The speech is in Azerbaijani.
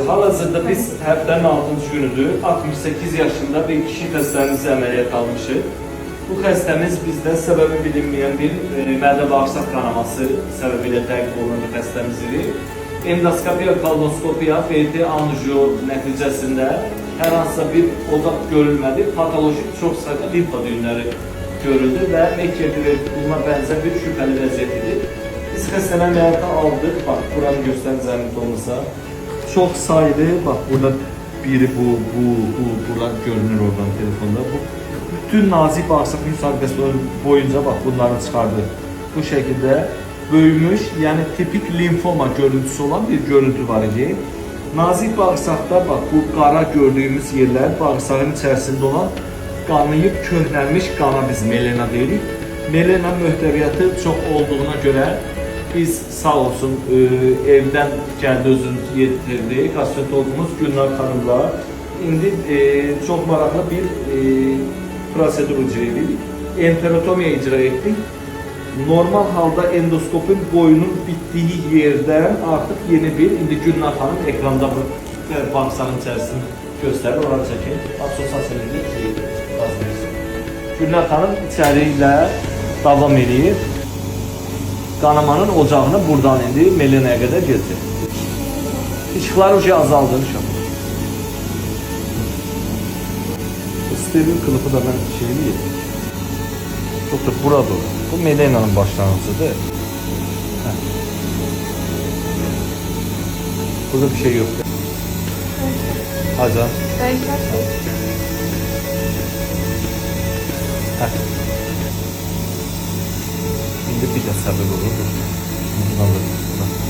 Hal-hazırda biz həftənin 6-cı günüdür. 68 yaşında bir kişi xəstəmizi əməliyyat almışıq. Bu xəstəmiz bizdə səbəbi bilinməyən bir mədə-bağırsaq qanaması səbəbilə təqib olunan bir xəstəmizdir. Endoskopiya, kolonoskopiya, FT anjiyo nəticəsində hər hansısa bir odaq görülmədi, patolojik çox sayda limfa düyünləri görüldü və mekyerdirə bənzər bir şübhəli vəziyyətidir. Biz xəstəni əməliyyata aldıq, bax, buranı göstərin zəhmət olmasa. Çox saylı, bax, burada biri buradan görünür oradan telefonda. Bütün nazik bağırsaq müsabiqəsi boyunca bax, bunları çıxardı. Bu şəkildə böyümüş, yəni tipik limfoma görüntüsü olan bir görüntü var idi. Nazik bağırsaqda bax, bu qara gördüyümüz yerlər bağırsağın içərisində olan qanayıb köhnəlmiş qana biz melena deyirik. Melena möhtəviyyatı çox olduğuna görə biz sağ olsun evdən gəldi özünü yetirdi. Kosmetologumuz Gülnar xanımla indi çox maraqlı bir prosedur icra edirik. Enterotomiya icra etdik. Normal halda endoskopun boyunun bitdiyi yerdən artıq yeni bir, indi Gülnar xanım ekranda bu bağırsağın içərisini göstərir, oranı çəkin. Asosiasiyalı yazmışsın. Gülnar xanım içəri ilə davam edir. Qanamanın ocağını buradan indi melenaya qədər gezdir. İşıqlar ucu azaldı. Steril kılıfı da ben şeyliyim. Doktor burada olur. Bu melenanın başlangıcıdır. Burada bir şey yok. Hadi. Şimdi bir de sabır olur. Bundan da.